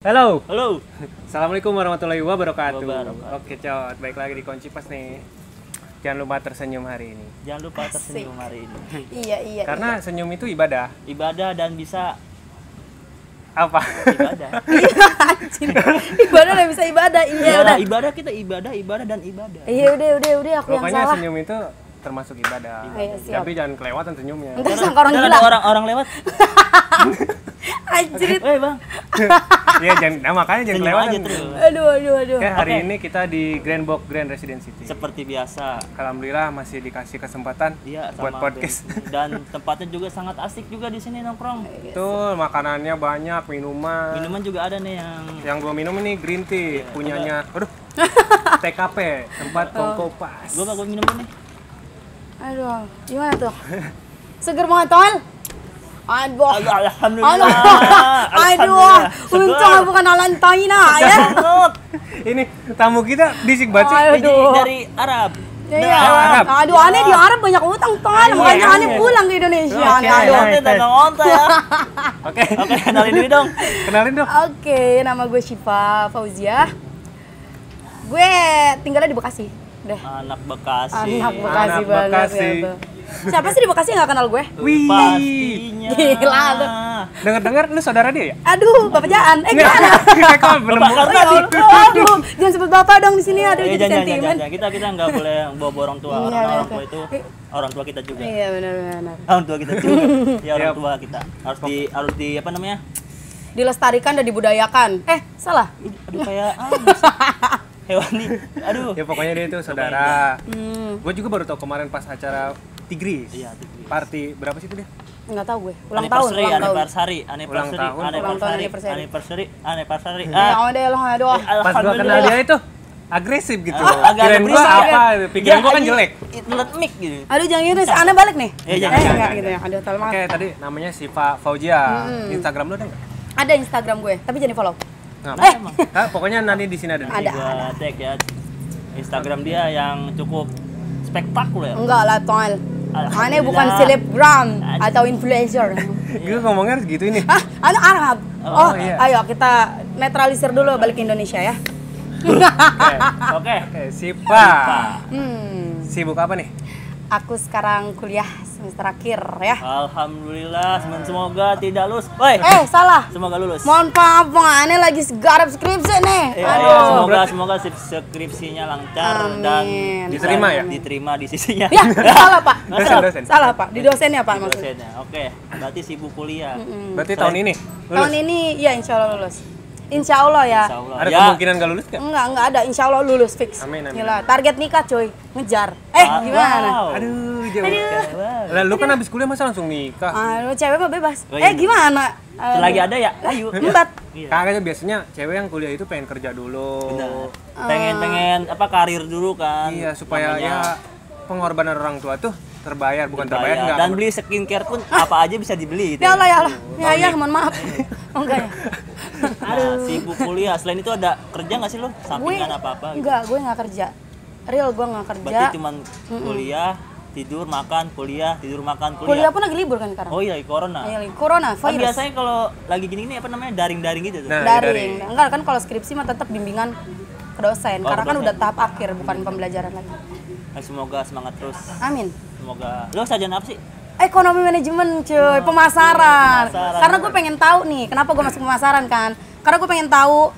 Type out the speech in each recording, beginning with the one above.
Halo. Halo. Assalamualaikum warahmatullahi wabarakatuh. Wabarakatuh. Oke, Cot. Baik lagi di Kunci Pas nih. Jangan lupa tersenyum hari ini. Jangan lupa tersenyum hari ini. Iya. Karena senyum itu ibadah. Ibadah dan bisa Apa? ibadah. Anjir. Ibadah dan bisa ibadah. Iya Ya, udah. ibadah kita ibadah dan ibadah. Iya udah aku yang Pokoknya salah. senyum itu termasuk ibadah. Iya, siap. Tapi jangan kelewatan senyumnya. Entar sangka orang Ntar gila. ada orang lewat. Anjir. Bang. Iya, makanya jangan Senyum kelewatan. aja terus. Aduh. Oke, hari Oke. ini kita di Grand Box Grand Residence City. Seperti biasa. Alhamdulillah masih dikasih kesempatan Iya, buat sama podcast. Dan tempatnya juga sangat asik juga di sini nongkrong. Betul, makanannya banyak, minuman. Minuman juga ada nih yang Yang gua minum ini green tea, punyanya. Aduh. TKP, tempat kongko pas. gua minum dulu nih. Aduh, gimana tuh? Seger banget, Tol. Aduh. Alhamdulillah. Aduh. Untung bukan Alan Taina ya. Ini tamu kita bisik banget sih. Aduh. Dari Arab. Iya. Arab. Aduh, aneh di Arab banyak utang, Tol. Makanya aneh pulang ke Indonesia. Oke, Aduh. nice. Dagang onta ya. Oke. Oke, kenalin dulu dong. Kenalin dong. Oke, nama gue Syifa Fauzia. Gue tinggalnya di Bekasi. Deh. Anak Bekasi. Anak Bekasi Anak banget Bekasi. ya tuh. Siapa sih di Bekasi nggak kenal gue? Wih. Pastinya. Gila lu. Dengar-dengar lu saudara dia ya? Aduh, Bapak Jaan. Gimana? Kok belum Bapak buka? tadi. Aduh, jangan sebut Bapak dong di sini. Aduh, jadi Jangan. sentimen. Kita nggak boleh bawa orang tua. Iya, Orang betul. tua itu orang tua kita juga. Iya, benar. Orang tua kita juga. Ya orang Iya. tua kita. Harus di apa namanya? Dilestarikan dan dibudayakan. Salah. Aduh kayak hewan nih. Aduh. Ya pokoknya dia itu saudara. Hmm, Gue juga baru tahu kemarin pas acara Tigris. Iya, Tigris. Party berapa sih itu dia? nggak tahu gue. Ulang tahun. Anniversary. Ya udah lah, aduh. Pas gua kenal dia itu agresif gitu. Agak Kirain gua agresif, apa? Pikiran gua kan jelek. Telet mic gitu. Aduh, jangan gitu. Ana balik nih. Jangan. Enggak gitu ya. Aduh, tolong maaf. Oke, tadi namanya Syifa Fauzia. Instagram lu ada nggak? Ada Instagram gue, tapi jangan di-follow. Nah, pokoknya nanti di sini ada. Ada. Gua tag ya Instagram dia yang cukup spektakuler. Enggak lah, Tol. Aneh Alhamdulillah. bukan selebgram atau influencer. Gue ngomongnya harus gitu ini. Anu Arab. Oh, iya. Ayo kita netralisir dulu balik ke Indonesia ya. Oke. Oke, Syifa. Sibuk apa nih? Aku sekarang kuliah semester akhir ya. Alhamdulillah, semoga tidak lulus. Woi. Salah. Semoga lulus. Mohon maaf, Bang. Aneh lagi garap skripsi nih. Semoga skripsinya lancar dan Amin. Diterima ya? Diterima di sisinya. Ya, salah, Pak. Dosen. Salah, Pak. Di dosennya, Pak, maksudnya. Dosennya. Oke, berarti sibuk kuliah. Berarti tahun ini Tahun ini ya insya Allah lulus. Insya Allah ya. Insya Allah. ada Ya. kemungkinan gak lulus gak? Enggak ada. Insya Allah lulus fix. Amin. Gila, target nikah coy. Ngejar. Gimana? Wow. Aduh, jauh. Lah, lu kan habis kuliah masa langsung nikah? Aduh, cewek mah bebas. Oh, iya. Gimana? Selagi ada ya, ayo. Empat. Kagaknya biasanya cewek yang kuliah itu pengen kerja dulu. Pengen apa karir dulu kan. Iya, supaya Namanya ya pengorbanan orang tua tuh terbayar, bukan terbayar bayar. enggak. Dan beli skincare pun apa aja bisa dibeli gitu. Ya Allah. Ya, mohon maaf. Oh enggak ya? Nah, sibuk kuliah. Selain itu ada kerja nggak sih lo? Gue Sampingan apa-apa gitu? enggak, gue nggak kerja. Real gue nggak kerja. Berarti cuman kuliah, tidur, makan, kuliah, tidur, makan, Kuliah kuliah. pun lagi libur kan sekarang. Oh iya, corona. Iya, corona Kan virus. biasanya kalau lagi gini-gini apa namanya daring-daring gitu tuh. Nah, Daring. Enggak kan kalau skripsi mah tetap bimbingan ke dosen. Oh, Karena ke kan dosen. udah tahap akhir, bukan pembelajaran lagi. Semoga semangat terus. Amin. Semoga. Lo sarjana apa sih? Ekonomi manajemen cuy, pemasaran. Pemasaran. Karena gue pengen tahu nih, kenapa gue masuk pemasaran kan? Karena gue pengen tahu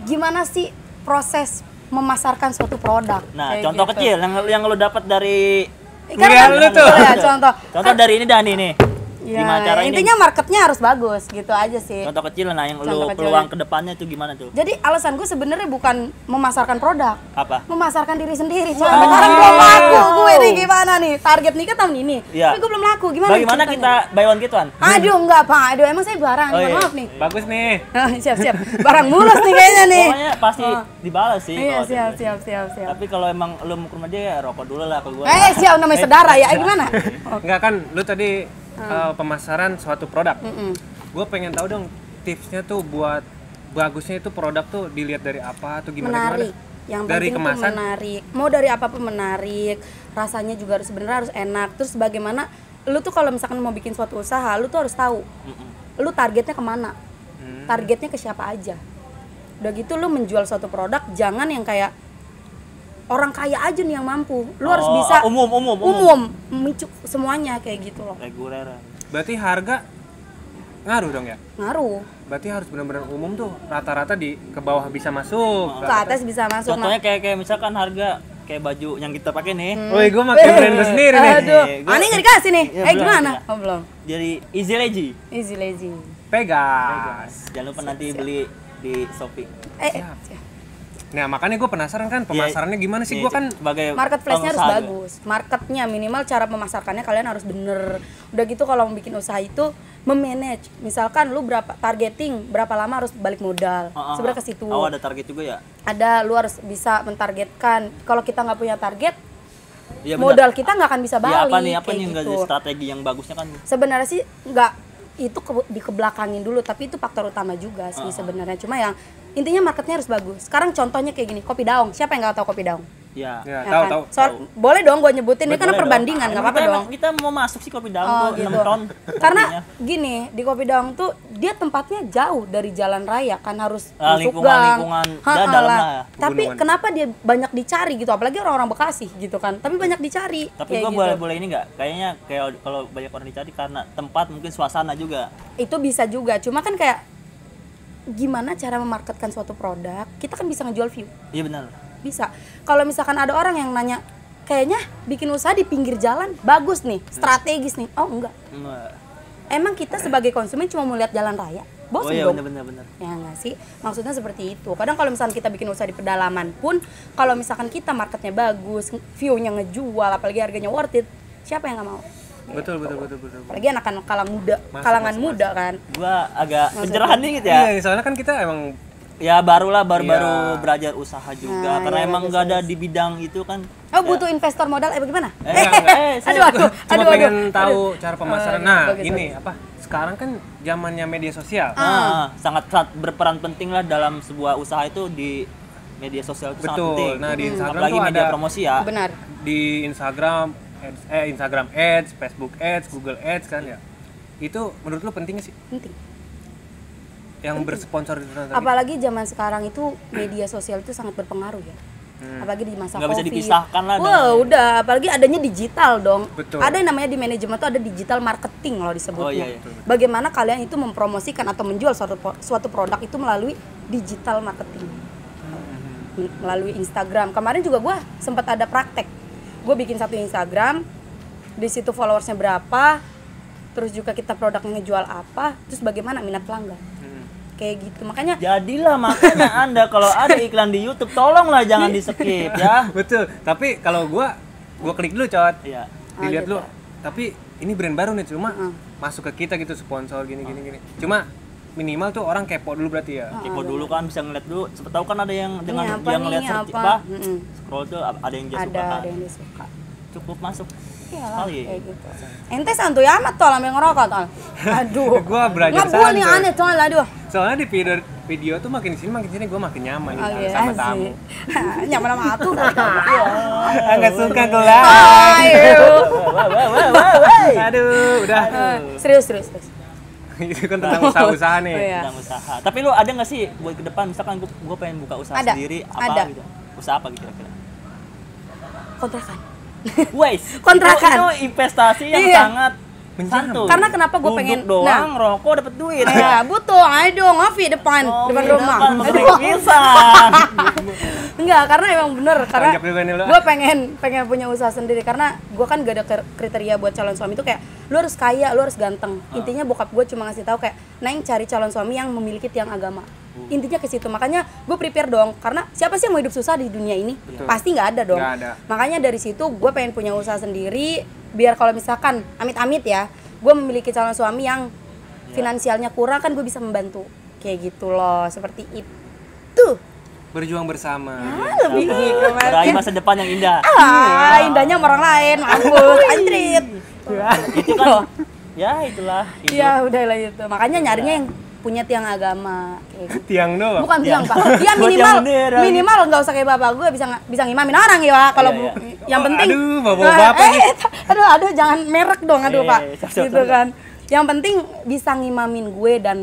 gimana sih proses memasarkan suatu produk. Nah, Kayak contoh gitu. kecil yang lo dapat dari Kuliah lu tuh. Ya, contoh. contoh dari ini Dani nih. Ya, Gimana cara ini? intinya marketnya harus bagus, gitu aja sih. Contoh kecil nah yang Contoh lo kecil peluang ya. ke depannya tuh gimana tuh? Jadi alasan gue sebenarnya bukan memasarkan produk, Apa? memasarkan diri sendiri. Coy. Sekarang belum laku gue nih gimana nih? Target nikah tahun ini. Iya. Tapi gue belum laku. Gimana? Bagaimana ceritanya? kita buy one get one? Aduh enggak Pak. Aduh emang saya barang. Oh, Mohon iya. maaf nih. Bagus nih. Siap. Barang mulus nih kayaknya nih. Pokoknya pasti dibalas sih. Iya, kalau siap. itu. Tapi kalau emang lo mau ke rumah dia ya rokok dulu lah ke gua. Siap namanya saudara ya. Gimana? Enggak kan lu tadi pemasaran suatu produk. Gue pengen tahu dong tipsnya tuh buat bagusnya itu produk tuh dilihat dari apa atau gimana Menarik. Yang dari penting tuh kemasan. menarik. Mau dari apapun menarik. Rasanya juga harus sebenarnya harus enak. Terus bagaimana lu tuh kalau misalkan mau bikin suatu usaha, lu tuh harus tahu. Lu targetnya kemana? targetnya ke siapa aja. Udah gitu lu menjual suatu produk jangan yang kayak orang kaya aja nih yang mampu. Lu harus bisa umum semuanya kayak gitu loh. Reguler. Berarti harga ngaruh dong ya? Ngaruh. Berarti harus benar-benar umum tuh, rata-rata ke bawah bisa masuk. Ke atas bisa masuk. Contohnya kayak misalkan harga kayak baju yang kita pakai nih. Woi, gue pakai brand gue sendiri nih. Aduh, aneh nggak dikasih nih. Ya, Gimana? ya. Oh belum. Jadi Easy Lazy. Easy lazy. Pegas. Jangan lupa nanti beli di Shopee. Siap. Nah, makanya gue penasaran kan pemasarannya gimana sih? Nih, Gue kan sebagai Marketplace-nya harus pengusaha bagus. Marketnya minimal cara memasarkannya kalian harus bener. Udah gitu kalau mau bikin usaha itu memanage. Misalkan lu berapa targeting, berapa lama harus balik modal. Sebenarnya ke situ. Oh, ada target juga ya? Ada, lu harus bisa mentargetkan. Kalau kita nggak punya target, Iya, modal kita nggak akan bisa balik. Apa kayak nih enggak gitu. strategi yang bagusnya kan? Sebenarnya sih nggak itu dikebelakangin dulu, tapi itu faktor utama juga sih sebenarnya. Cuma yang intinya marketnya harus bagus. Sekarang contohnya kayak gini, kopi daung. Siapa yang nggak tahu kopi daung? Ya. ya, Ya tahu. Boleh dong gue nyebutin, ini karena Boleh perbandingan, nggak apa-apa dong. Kita mau masuk sih kopi daung Oh, tuh gitu. 6 ton. Karena kopinya. gini, di kopi daung tuh dia tempatnya jauh dari jalan raya kan, harus Ah, masuk lingkungan dalam lah ya. Tapi Pegunungan. kenapa dia banyak dicari gitu, apalagi orang-orang Bekasi gitu kan. Tapi banyak dicari. Tapi kayak gua gitu. boleh ini nggak? Kayaknya kayak kalau banyak orang dicari karena tempat mungkin suasana juga. Itu bisa juga. Cuma kan kayak gimana cara memarketkan suatu produk? Kita kan bisa ngejual view. Iya benar. Bisa. Kalau misalkan ada orang yang nanya, kayaknya bikin usaha di pinggir jalan bagus nih, strategis nih. Oh enggak. Emang kita sebagai konsumen cuma mau lihat jalan raya? Oh Bosen iya dong. benar. Ya enggak sih? Maksudnya seperti itu. Kadang kalau misalkan kita bikin usaha di pedalaman pun, kalau misalkan kita marketnya bagus, view-nya ngejual, apalagi harganya worth it, siapa yang nggak mau? Betul. Apalagi anak-anak kalangan muda kan. Gua agak pencerahan dikit Iya, ya. soalnya kan kita emang Ya baru Iya. belajar usaha juga Nah, karena iya, emang bagus, nggak ada di bidang itu kan. Oh, butuh investor modal bagaimana? Saya cuma pengen tahu cara pemasaran. Nah, bagus, ini apa? Sekarang kan zamannya media sosial. sangat berperan penting lah dalam sebuah usaha itu di media sosial itu sangat Betul. penting. Nah, di Instagram apalagi tuh media ada promosi ya. Benar. di Instagram Ads, Facebook Ads, Google Ads kan ya. Itu menurut lu penting nggak sih? Penting. Yang bersponsor itu tadi? Apalagi zaman sekarang itu media sosial itu sangat berpengaruh ya. Apalagi di masa Nggak bisa Covid. dipisahkan lah Wah, udah, apalagi adanya digital dong. Betul. Ada yang namanya di manajemen tuh ada digital marketing loh Oh, disebutnya. iya. Bagaimana kalian itu mempromosikan atau menjual suatu produk itu melalui digital marketing. Melalui Instagram. Kemarin juga gue sempat ada praktek. Gue bikin satu Instagram, di situ followersnya berapa, terus juga kita produknya ngejual apa, terus bagaimana minat pelanggan. Kayak gitu. Makanya Jadilah makanya Anda kalau ada iklan di YouTube tolonglah jangan di skip ya. Betul. Tapi kalau gua klik dulu, Cot. Iya. Dilihat gitu. dulu. Tapi ini brand baru nih, cuma masuk ke kita gitu sponsor gini. Cuma minimal tuh orang kepo dulu berarti ya. Kepo dulu kan bisa ngeliat dulu. Siapa tahu kan ada yang dengan Ini apa dia nih, ngeliat apa? scroll tuh ada yang dia suka kan. ada yang dia suka. Cukup masuk. Iyalah, Sekali. kayak gitu. Ente santuy amat tol ambil ngerokok tol. Aduh. Gua belajar Ngebul nih santuy. aneh tol, aduh. Soalnya di video tuh makin sini gua makin nyaman Oh, gitu iya, sama asik. tamu. Nyaman sama atuh. Enggak suka kelas. Ayo. Aduh, udah. Serius. Itu kan tentang usaha-usaha nih. Oh, iya. Sedang usaha. Tapi lu ada nggak sih buat ke depan misalkan gua pengen buka usaha Ada. sendiri apa Ada. gitu. Usaha apa gitu kira-kira? Kontrakan. Wes, Kontrakan. Itu investasi yang Iya. sangat santuy. Karena kenapa gua Duduk pengen- doang, rokok dapat duit. Ya, butuh. Ayo dong, ngopi depan rumah. Aduh. Aduh. Pisang. Enggak, karena emang bener karena Tanjap juga nih lo. gue pengen punya usaha sendiri karena gue kan gak ada kriteria buat calon suami itu kayak lu harus kaya, lu harus ganteng. Intinya bokap gue cuma ngasih tahu kayak Neng cari calon suami yang memiliki tiang agama. Intinya ke situ. Makanya gue prepare dong karena siapa sih yang mau hidup susah di dunia ini? Pasti nggak ada dong. Nggak ada. Makanya dari situ gue pengen punya usaha sendiri biar kalau misalkan amit-amit ya, gue memiliki calon suami yang finansialnya kurang kan gue bisa membantu. Kayak gitu loh, seperti itu. Berjuang bersama. Lebih Meraih masa depan yang indah. indahnya sama orang lain, mampus, anjrit. Itu kan ya itulah hidup. Iya, udah lah itu. Makanya nyarinya yang punya tiang agama kayak gitu. Tiang doang. Bukan tiang, Pak. Dia Buat minimal yang bendera. minimal enggak usah kayak bapak gue bisa ngimamin orang ya, Pak. Kalau Iya, yang Oh, penting aduh, bapak-bapak nih. aduh jangan merek dong, aduh, Pak. Siap, Gitu kan. Yang penting bisa ngimamin gue dan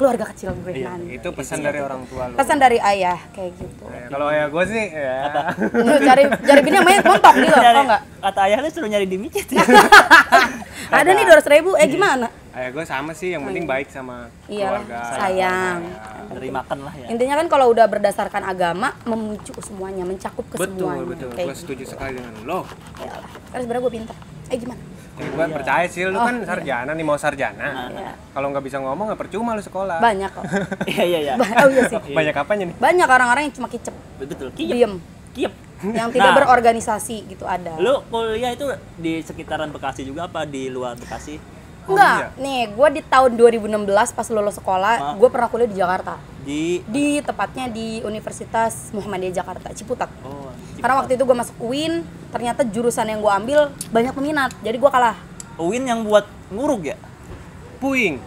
keluarga kecil gue Iya, nanti. Itu pesan dari orang tua lu. Pesan dari ayah kayak gitu. Kalau ayah gue sih ya. Cari bini yang main montok gitu, oh enggak? Kata ayah lu suruh nyari di micet ya. Ada nih 200.000, gimana? Ayah gue sama sih, yang penting baik sama Iyalah, keluarga. sayang. Dari makan lah ya. Intinya kan kalau udah berdasarkan agama, memuju ke semuanya, mencakup ke semuanya. Betul. Kayak Gue setuju sekali dengan lo. Iyalah. Karena sebenarnya gue pintar. Gimana? Ya, gue percaya sih, lu kan sarjana nih, mau sarjana. Iya. Kalau nggak bisa ngomong nggak percuma lu sekolah. Banyak kok. Iya. Oh iya sih. Banyak apanya nih? Banyak orang-orang yang cuma kicep, Betul. diem, Kiep. yang tidak berorganisasi gitu ada. Lu kuliah itu di sekitaran Bekasi juga apa di luar Bekasi? Enggak, nih gue di tahun 2016 pas lulus sekolah, gue pernah kuliah di Jakarta. Di tepatnya di Universitas Muhammadiyah Jakarta, Ciputat. Oh, Karena waktu itu gue masuk UIN, ternyata jurusan yang gue ambil banyak peminat, jadi gue kalah. UIN yang buat ngurug ya? Puing.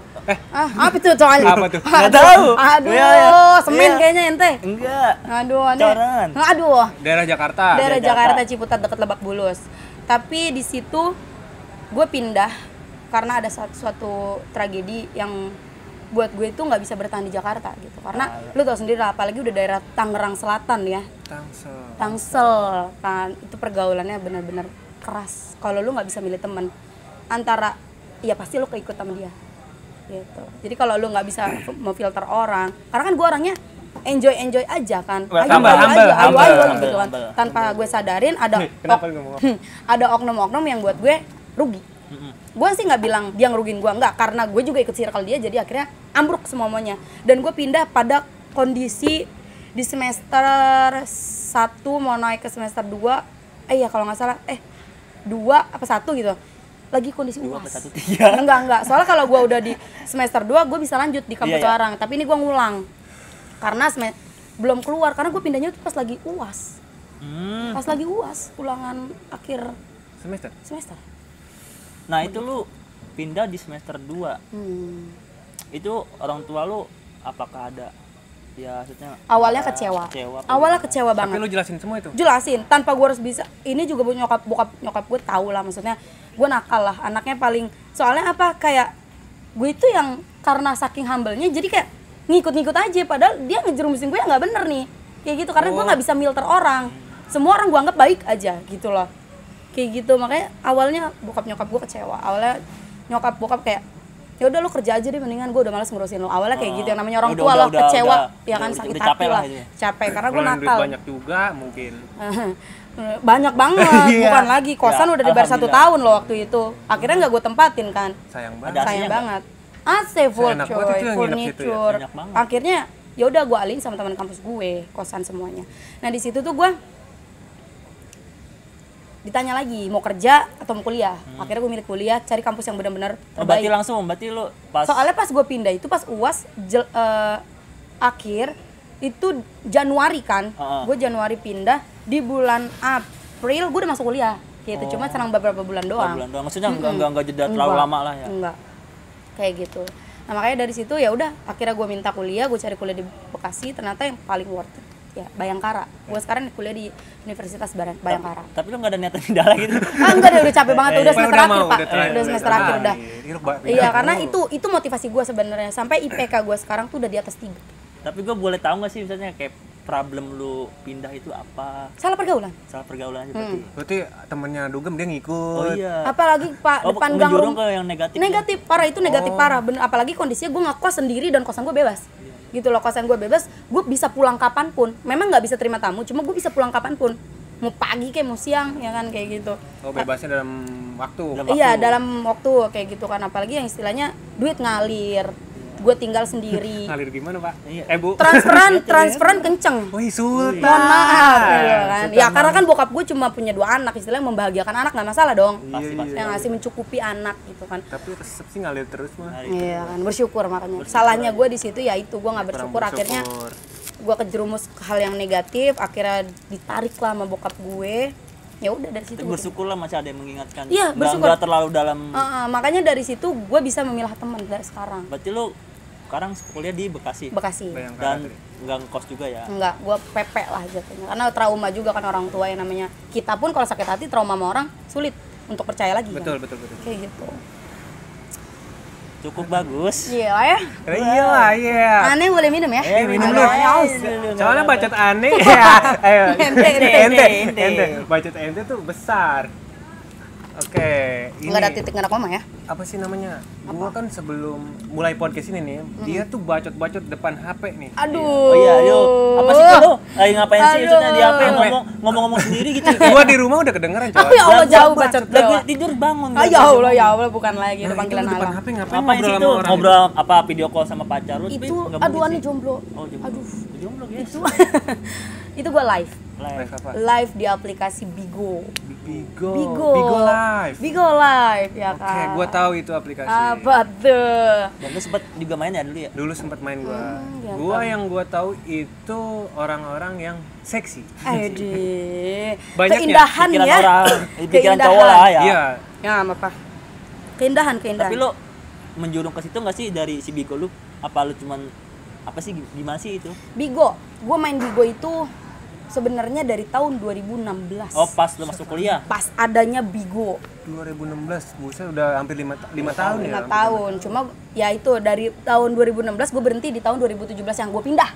Apa itu soalnya? Apa tuh? Nggak tahu. Aduh, Iya, iya. semen Iya. kayaknya ente. Enggak. Aduh, Coran. Aduh. Daerah Jakarta. Daerah Jakarta. Jakarta Ciputat dekat Lebak Bulus. Tapi di situ gue pindah karena ada suatu tragedi yang buat gue itu nggak bisa bertahan di Jakarta gitu. Karena lu tau sendiri lah, apalagi udah daerah Tangerang Selatan ya. Tangsel kan, itu pergaulannya benar-benar keras. Kalau lu nggak bisa milih temen, antara ya pasti lu keikut sama dia gitu. Jadi kalau lu nggak bisa memfilter orang, karena kan gue orangnya enjoy aja kan, ayo gitu kan, tanpa gue sadarin ada oknum-oknum yang buat gue rugi. Gue sih nggak bilang dia ngerugiin gue, nggak, karena gue juga ikut circle dia, jadi akhirnya ambruk semuanya. Dan gue pindah pada kondisi di semester 1 mau naik ke semester 2, ya kalau nggak salah 2 apa 1 gitu, lagi kondisi UAS. Enggak, soalnya kalau gue udah di semester 2 gue bisa lanjut di kampus orang, tapi ini gue ngulang karena belum keluar, karena gue pindahnya tuh pas lagi UAS. Pas lagi UAS, ulangan akhir semester. Nah itu lu pindah di semester 2. Itu orang tua lu apakah ada ya maksudnya awalnya kecewa banget. Tapi lu jelasin semua itu? Jelasin, tanpa gue harus bisa. Ini juga buat nyokap gue tahu lah, maksudnya gue nakal lah, anaknya paling, soalnya apa, kayak gue itu yang karena saking humble-nya jadi kayak ngikut-ngikut aja, padahal dia ngejerumusin gue yang nggak bener nih kayak gitu, karena gue nggak bisa filter orang, semua orang gue anggap baik aja gitu loh. Kayak gitu, makanya awalnya bokap nyokap gue kecewa. Awalnya nyokap bokap kayak, ya udah lo kerja aja deh, mendingan gue udah malas ngurusin lo. Awalnya kayak gitu, yang namanya orang tua lo kecewa, ya kan, sakit hati lah, capek karena gue nakal. Banyak juga mungkin. Banyak banget, bukan lagi kosan udah dibayar 1 tahun lo waktu itu. Akhirnya nggak gue tempatin kan, sayang banget. AC full coy, furniture. Akhirnya ya udah gue alihin sama teman kampus gue, kosan semuanya. Nah di situ tuh gue ditanya lagi mau kerja atau mau kuliah. Akhirnya gue milih kuliah, cari kampus yang benar-benar terbaik. Berarti lu pas, soalnya pas gue pindah itu pas UAS akhir itu Januari kan. Gue Januari pindah, di bulan April gue udah masuk kuliah gitu. Cuma serang beberapa bulan doang. Maksudnya enggak jeda terlalu lama lah ya. Enggak. Kayak gitu. Nah, makanya dari situ ya udah akhirnya gue minta kuliah, gue cari kuliah di Bekasi, ternyata yang paling worth it ya Bayangkara. Gue sekarang kuliah di Universitas Bayangkara. Tapi lu nggak ada niatan pindah lagi gitu? Enggak deh, udah capek banget, udah semester akhir Pak. Udah semester akhir udah. Iya, karena itu motivasi gue sebenarnya. Sampai IPK gue sekarang tuh udah di atas 3. Tapi gue boleh tahu nggak sih misalnya kayak problem lu pindah itu apa? Salah pergaulan Aja berarti. Berarti temennya Dugem dia ngikut. Oh iya. Apalagi Pak, depan gang ke yang negatif. Negatif parah, itu negatif parah. Bener, apalagi kondisinya gue ngekos sendiri dan kosan gue bebas. Gitu loh, kosan gue bebas, gue bisa pulang kapanpun. Memang nggak bisa terima tamu, cuma gue bisa pulang kapanpun. Mau pagi kayak mau siang, ya kan, kayak gitu. Oh, bebasnya dalam waktu. Iya, dalam waktu kayak gitu kan. Apalagi yang istilahnya duit ngalir. Gue tinggal sendiri. Ngalir gimana, Pak? Bu. Transferan kenceng. Wih, sultan. Mohon maaf, iya kan. Ya karena kan bokap gue cuma punya 2 anak, istilahnya membahagiakan anak nggak masalah dong. Pasti. Yang ngasih mencukupi anak gitu kan. Tapi resep sih ngalir terus mah. Iya kan, bersyukur makanya. Salahnya gue di situ ya itu, gue nggak bersyukur, akhirnya gue kejerumus ke hal yang negatif, akhirnya ditarik lah sama bokap gue. Ya udah dari situ. Bersyukurlah masih ada yang mengingatkan. Iya, bersyukur. Nggak terlalu dalam. Makanya dari situ gue bisa memilah teman dari sekarang. Berarti lu sekarang kuliah di Bekasi. Dan nggak ngekos juga ya? Enggak, gue pepek lah jatuhnya. Karena trauma juga kan orang tua, yang namanya kita pun kalau sakit hati trauma sama orang sulit untuk percaya lagi. Betul. Kayak gitu. cukup bagus. Iya ya. Iya lah, iya. Aneh boleh minum ya? Minum Ada lu. haus. Soalnya bacot aneh ya. Ayo. Ente. Bacot ente tuh besar. Oke, ini Nggak ada titik nggak ada koma ya? apa sih namanya? Gua kan sebelum mulai podcast ini nih, dia tuh bacot-bacot depan HP nih. Aduh. Oh iya, yo. Apa sih tuh lo? Lagi ngapain sih Aduh. maksudnya di HP ngomong-ngomong sendiri gitu. Gua di rumah udah kedengeran, coy. Oh ya Allah jauh bacot Lagi bro. tidur bangun. Ah ya Allah bukan lagi itu Nah, itu panggilan lu depan halang. HP ngapain Ngapain sih ngobrol tuh? sama orang? Ngobrol apa video call sama pacar lu? Itu Nggak mungkin aduh aneh sih. jomblo. Oh, jomblo. Aduh. Jomblo guys. Itu itu gua live. Live apa? Live di aplikasi Bigo. Bigo. Bigo. Bigo Live. Bigo Live ya Oke, kan. gua tahu itu aplikasi. Apa tuh? Dan lu sempat juga main ya dulu ya? Dulu sempat main gua. ya Gua yang gua tahu itu orang-orang yang seksi. Aduh. Banyak ya? Keindahan Pikiran ya. orang, pikiran Keindahan. cowok lah ya. Iya. Ya apa? Keindahan. Tapi lo menjurung ke situ nggak sih dari si Bigo lu? Apa lu cuman apa sih gimana sih itu? Bigo. Gua main Bigo itu sebenarnya dari tahun 2016. Oh pas lu masuk kuliah? Pas adanya Bigo. 2016, buset udah hampir 5 tahun ya. 5 tahun. Cuma ya itu dari tahun 2016 gue berhenti di tahun 2017 yang gue pindah.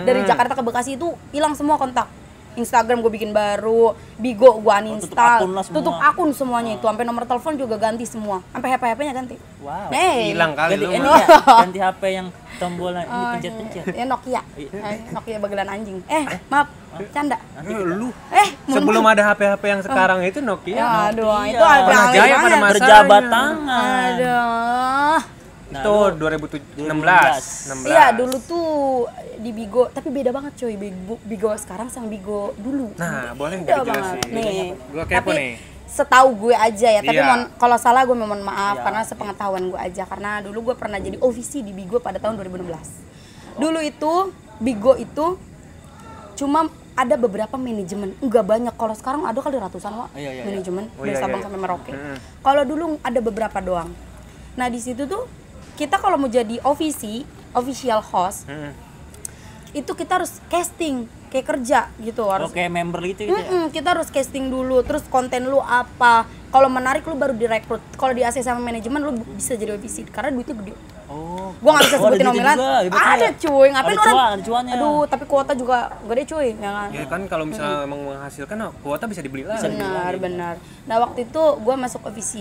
Dari Jakarta ke Bekasi itu hilang semua kontak. Instagram gue bikin baru, Bigo gue uninstall, tutup akun semuanya itu, sampai nomor telepon juga ganti semua, sampai HP-nya ganti. Wow. Hilang kali Ganti lu. ini mah. ya, ganti HP yang tombolnya ini pencet-pencet. Ya Nokia, Nokia bagelan anjing. Maaf, canda. Lu Mohon sebelum maaf. ada HP-HP yang sekarang itu Nokia. Ya, aduh, Nokia. itu HP Pernah aneh jaya pada banget. masanya. Berjabat tangan. Aduh. Nah, Itu lu 2016. Iya, dulu tuh di Bigo, tapi beda banget coy Bigo sekarang sama Bigo dulu. Nah, boleh Beda nggak banget. dijelasin? Nih, Gua kepo tapi nih. setahu gue aja ya, tapi Iya. kalau salah gue mohon maaf Iya. karena sepengetahuan gue aja, karena dulu gue pernah jadi OVC di Bigo pada tahun 2016. Dulu itu Bigo itu cuma ada beberapa manajemen, enggak banyak. Kalau sekarang ada kali ratusan Wak, Iya. manajemen Oh, dari iya, Sabang iya. sampai Merauke. Mm-mm. Kalau dulu ada beberapa doang. Nah di situ tuh kita kalau mau jadi official host, itu kita harus casting kayak kerja gitu, harus kayak member gitu ya. kita harus casting dulu, terus konten lu apa, kalau menarik lu baru direkrut, kalau di AC sama manajemen lu bisa jadi OVC karena duitnya gede. Oh. Gua nggak bisa ada sebutin duitnya nominal. juga, hebat Ada ya. cuy, ngapain Ada orang? ada cuannya. Aduh, tapi kuota juga gede cuy, ya kan? Ya kan kalau misalnya emang menghasilkan kuota bisa dibeli lah. Benar. Nah waktu itu gue masuk OVC,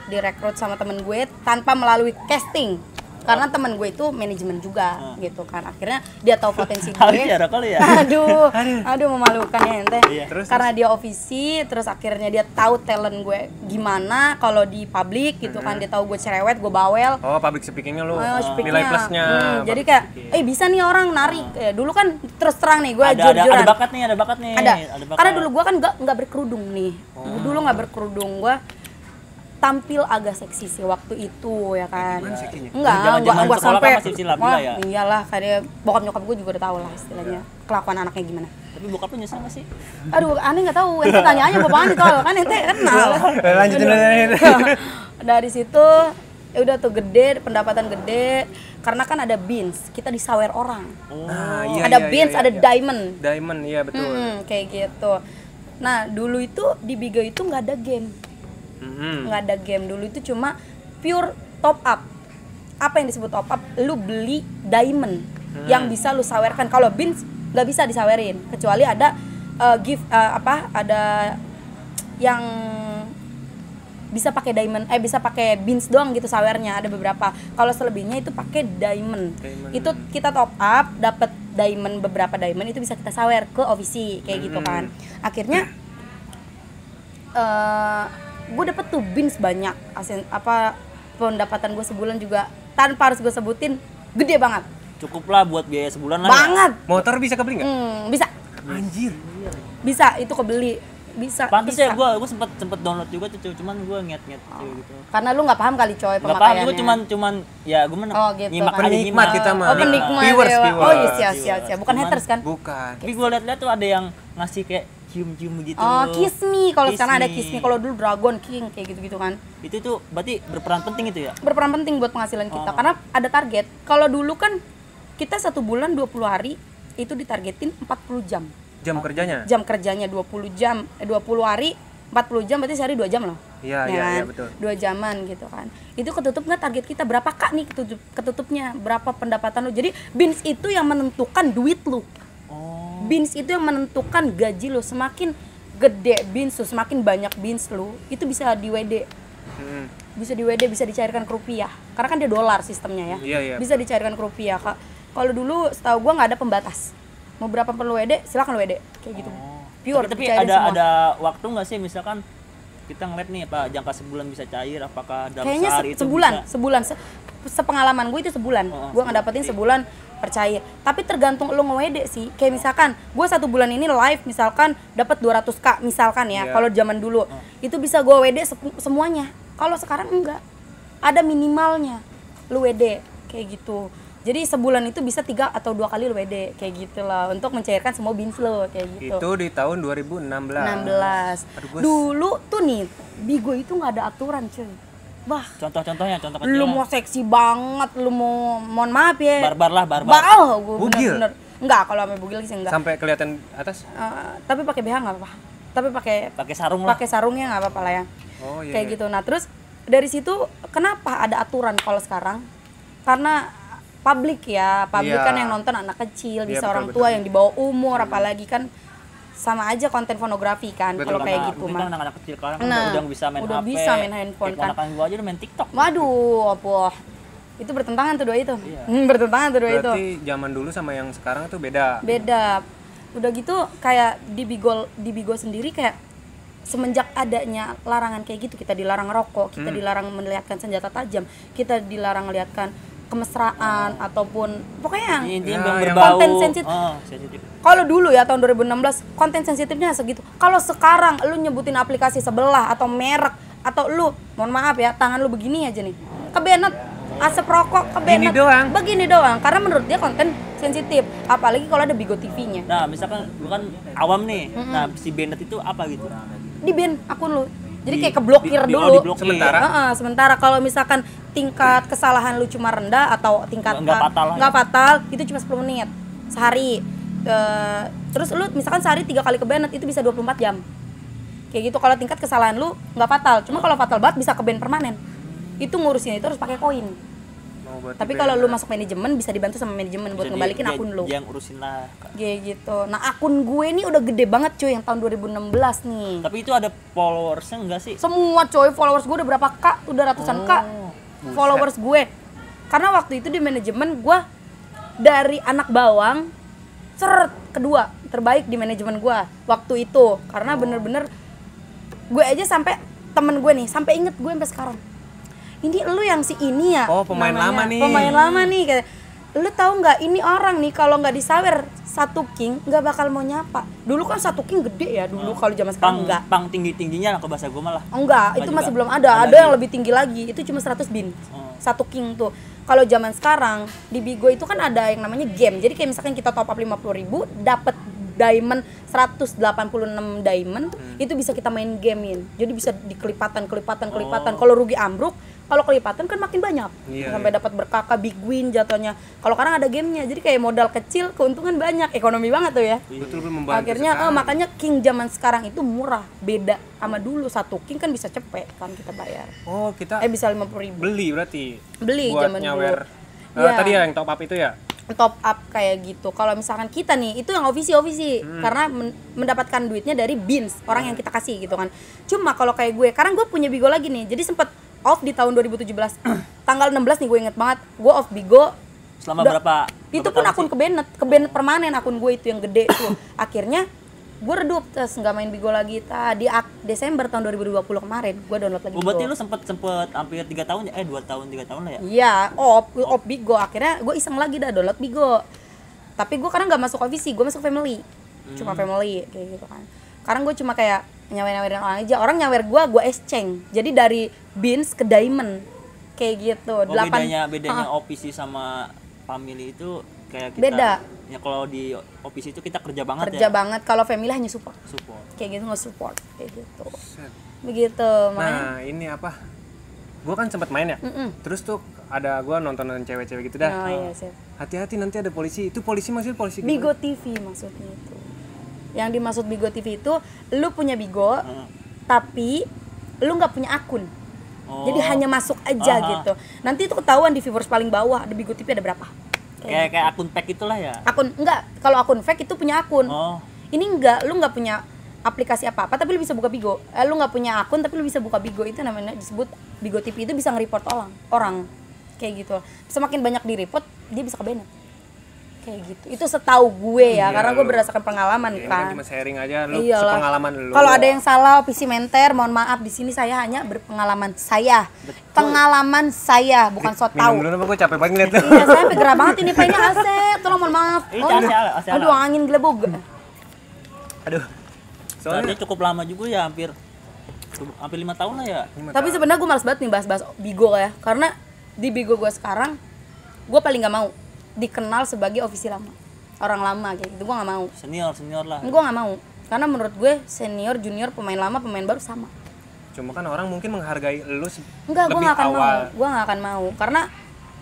direkrut sama temen gue tanpa melalui casting. Karena temen gue itu manajemen juga gitu kan. Akhirnya dia tahu potensi Harus gue. ya kali ya. Aduh memalukan ya ente. Iya. Karena dia OVC, terus akhirnya dia tahu talent gue gimana kalau di publik gitu kan. Dia tahu gue cerewet, gue bawel. Oh, public speakingnya lu. Speaknya. Nilai plusnya. Jadi kayak, bisa nih orang narik. Dulu kan terus terang nih gue Ada jujur-jujuran. bakat nih. Ada. bakat. Karena dulu gue kan nggak berkerudung nih. Dulu nggak berkerudung, gue tampil agak seksi sih waktu itu ya kan. Enggak, Jangan-jangan gua sekolah sampai kan masih silabila ya? Iyalah, kayak bokap nyokap gue juga udah tahu lah istilahnya kelakuan anaknya gimana. Tapi bokap lu nyesel gak sih? Aduh, aneh nggak tahu. Ente tanya aja bapaknya itu kan ente kenal. Lanjutin aja. Dari situ ya udah tuh gede, pendapatan gede karena kan ada beans, kita disawer orang. Nah, iya, Ada iya, beans, iya, ada iya. diamond. Diamond, iya betul. Kayak gitu. Nah, dulu itu di Bigo itu nggak ada game. Nggak ada game dulu, itu cuma pure top up. Apa yang disebut top up? Lu beli diamond yang bisa lu sawerkan. Kalau beans nggak bisa disawerin, kecuali ada ada yang bisa pakai diamond, bisa pakai beans doang gitu sawernya, ada beberapa. Kalau selebihnya itu pakai diamond. Itu kita top up, dapat diamond, beberapa diamond itu bisa kita sawer ke OVC kayak gitu kan. Akhirnya gue dapet tuh beans banyak, pendapatan gue sebulan juga tanpa harus gue sebutin gede banget. Cukup lah buat biaya sebulan lah. Banget. Motor bisa kebeli nggak? Bisa. Anjir. Bisa, itu kebeli. Bisa. Pantes bisa. ya, gue sempet download juga tuh, cuman gue nget gitu. Karena lu nggak paham kali coy Gak paham, pemakaiannya. gue cuman ya gue gitu nyimak kan. aja Penikmat kita mah. Oh, penikmat Viewers, ya. viewers. Oh iya, siap. Bukan Cuman- haters kan? Bukan. Tapi gue liat-liat tuh ada yang ngasih kayak cium-cium gitu. Oh, Kiss Me. Kalau Kiss sekarang ada Me. Kiss Me. Kalau dulu Dragon King kayak gitu-gitu kan. Itu tuh berarti berperan penting itu ya? Berperan penting buat penghasilan kita karena ada target. Kalau dulu kan kita 1 bulan 20 hari itu ditargetin 40 jam. Jam kerjanya? Jam kerjanya 20 jam, 20 hari 40 jam berarti sehari 2 jam loh. Iya, Ya iya, kan? iya, betul. 2 jaman gitu kan. Itu ketutup nggak target kita? Berapa kak nih ketutupnya? Berapa pendapatan lu? Jadi Beans itu yang menentukan duit lu. Beans itu yang menentukan gaji lu. Semakin gede Beans lu, semakin banyak Beans lu, itu bisa di WD. Bisa di WD, bisa dicairkan ke rupiah. Karena kan dia dolar sistemnya ya. Iya, iya. Bisa dicairkan ke rupiah. Kalau dulu setahu gua nggak ada pembatas. Mau berapa perlu WD, silakan WD. Kayak gitu. Pure, Tapi dicairin semua. ada waktu nggak sih misalkan kita ngeliat nih apa jangka sebulan bisa cair, apakah dalam Kayaknya sehari itu sebulan. Sepengalaman gue itu sebulan. Gue ngedapetin sebulan percaya. Tapi tergantung lo nge-WD sih. Kayak misalkan gue 1 bulan ini live misalkan dapat 200k misalkan ya. Iya. Kalau zaman dulu itu bisa gue WD semuanya. Kalau sekarang enggak. Ada minimalnya lu WD kayak gitu. Jadi sebulan itu bisa 3 atau 2 kali lu WD kayak gitu lah untuk mencairkan semua Beans lo kayak gitu. Itu di tahun 2016. 16. Dulu tuh nih Bigo itu nggak ada aturan cuy. Wah, contoh contoh lu kecil. mau seksi banget, lu mau mohon maaf ya. Barbar. Gue Bugil? bener-bener. Enggak, kalau sampai bugil sih enggak. Sampai kelihatan atas? Tapi pakai BH enggak apa-apa. Tapi Pakai sarung lah. pakai sarungnya enggak apa-apa lah ya. Oh iya. Kayak gitu. Nah, terus dari situ kenapa ada aturan kalau sekarang? Karena publik Iya. kan yang nonton anak kecil, bisa Iya, orang betul. tua yang di bawah umur, apalagi kan sama aja konten pornografi kan Betul, kalau kayak gitu Mungkin mah. kan anak-anak kecil sekarang Nah, udah bisa main udah HP. bisa main handphone Kayak kan. ponakan gua aja udah main TikTok. Waduh, apa? Itu bertentangan tuh dua itu. Iya. Bertentangan tuh dua itu. Berarti zaman dulu sama yang sekarang itu beda. Beda. Udah gitu kayak di Bigo sendiri kayak semenjak adanya larangan kayak gitu, kita dilarang rokok, kita dilarang melihatkan senjata tajam, kita dilarang melihatkan kemesraan ataupun pokoknya yang Intinya Ya, yang yang berbau. konten sensitif. Sensitif. Kalau dulu ya tahun 2016 konten sensitifnya segitu. Kalau sekarang lu nyebutin aplikasi sebelah atau merek atau lu mohon maaf ya tangan lu begini aja nih kebenet asap rokok kebenet begini doang karena menurut dia konten sensitif, apalagi kalau ada Bigo TV-nya. Nah, misalkan gua kan awam nih. Nah, si Bennett itu apa gitu? Di ban akun lu. Jadi kayak keblokir dulu. diblokir. Sementara? Sementara kalau misalkan tingkat kesalahan lu cuma rendah atau tingkat Nggak fatal lah nggak fatal, itu cuma 10 menit sehari. Terus lu misalkan sehari 3 kali kebanet itu bisa 24 jam. Kayak gitu kalau tingkat kesalahan lu nggak fatal. Cuma kalau fatal banget bisa keban permanen. Itu ngurusin itu harus pakai koin. Oh, berarti Tapi beda. kalau lu masuk manajemen bisa dibantu sama manajemen buat ngebalikin akun lu. Yang urusin lah. Kayak gitu. Nah, akun gue nih udah gede banget cuy yang tahun 2016 nih. Tapi itu ada followersnya enggak sih? Semua coy, followers gue udah berapa K? Udah ratusan K followers gue. Karena waktu itu di manajemen gue dari anak bawang kedua terbaik di manajemen gue waktu itu. Karena bener-bener gue aja sampai temen gue nih sampai inget gue sampai sekarang. Ini lu yang si ini ya? Oh, pemain lama nih. Pemain lama nih. Kayak, lu tahu nggak ini orang nih kalau nggak disawer satu king nggak bakal mau nyapa. Dulu kan satu king gede ya dulu, kalau zaman sekarang enggak. Pang tinggi-tingginya ke bahasa gue malah. Enggak, itu juga. masih belum ada. Ada yang lebih tinggi lagi. Itu cuma 100 bin. Satu king tuh. Kalau zaman sekarang di Bigo itu kan ada yang namanya game. Jadi kayak misalkan kita top up 50.000 dapat diamond 186 diamond, itu bisa kita main gamein. Jadi bisa dikelipatan. Kalau rugi ambruk, kalau kelipatan kan makin banyak. Iya, Sampai dapat berkaka big win jatuhnya. Kalau sekarang ada gamenya. Jadi kayak modal kecil, keuntungan banyak. Ekonomi banget tuh ya. Betul membantu. Akhirnya sekali. makanya king zaman sekarang itu murah, beda sama dulu. Satu king kan bisa cepet kan kita bayar. Oh, kita Bisa 50.000. beli berarti. Beli buat zaman nyawer. dulu. Iya. Tadi ya yang top up itu ya. Top up kayak gitu. Kalau misalkan kita nih itu yang ovisi karena mendapatkan duitnya dari Beans, orang yang kita kasih gitu kan. Cuma kalau kayak gue, sekarang gue punya Bigo lagi nih. Jadi sempet off di tahun 2017. Tanggal 16 nih gue inget banget. Gue off Bigo. Selama berapa? Itu pun akun kebanet permanen akun gue itu yang gede tuh. Akhirnya gue redup terus nggak main Bigo lagi. Tadi Desember tahun 2020 kemarin gue download lagi. Berarti Bigo. lu sempet hampir 3 tahun ya? 2 tahun 3 tahun lah ya? Iya, off Bigo. Akhirnya gue iseng lagi dah download Bigo. Tapi gue karena nggak masuk OVC, gue masuk family. Cuma family kayak gitu kan. Sekarang gue cuma kayak nyawer-nyawerin orang aja. Orang nyawer gue exchange. Jadi dari Beans ke Diamond. Kayak gitu. Bedanya OPC sama family itu kayak kita Beda. Ya kalau di OPC itu kita kerja banget Kerja ya. banget. Kalau family hanya support. Kayak gitu nge-support. Kayak gitu. Begitu. Nah, ini apa? Gua kan sempat main ya. Terus tuh ada gua nontonan cewek-cewek gitu dah. Oh iya, siap. Hati-hati nanti ada polisi. Itu polisi maksudnya polisi gitu? Bigo TV maksudnya itu. Yang dimaksud Bigo TV itu lu punya Bigo, tapi lu nggak punya akun. Jadi hanya masuk aja gitu. Nanti itu ketahuan di viewers paling bawah ada Bigo TV ada berapa. Kayak akun fake itulah ya. Akun enggak, kalau akun fake itu punya akun. Ini enggak, lu nggak punya aplikasi apa-apa tapi lu bisa buka Bigo. Lu nggak punya akun tapi lu bisa buka Bigo, itu namanya disebut Bigo TV. Itu bisa nge-report orang kayak gitu. Semakin banyak di-report dia bisa ke-ban. Kayak gitu. Itu setahu gue ya, karena gue berdasarkan pengalaman kan. Cuma sharing aja lu, sepengalaman lu. Kalau ada yang salah opsi menter, mohon maaf, di sini saya hanya berpengalaman saya. Pengalaman saya, bukan so tahu. Minum dulu, gue capek banget ngeliat lu. Iya, saya sampai gerah banget ini pengen AC. Tolong mohon maaf. Aduh, angin gelebog. Aduh. Soalnya cukup lama juga ya, hampir 5 tahun lah ya. Tapi sebenarnya gue malas banget nih bahas-bahas Bigo ya, karena di Bigo gue sekarang gue paling nggak mau dikenal sebagai ofisi lama, orang lama kayak gitu. Gue nggak mau. Senior lah. Gue nggak mau, karena menurut gue senior, junior, pemain lama, pemain baru sama. Cuma kan orang mungkin menghargai lu enggak, gue lebih nggak akan awal. mau. Gue nggak akan mau, karena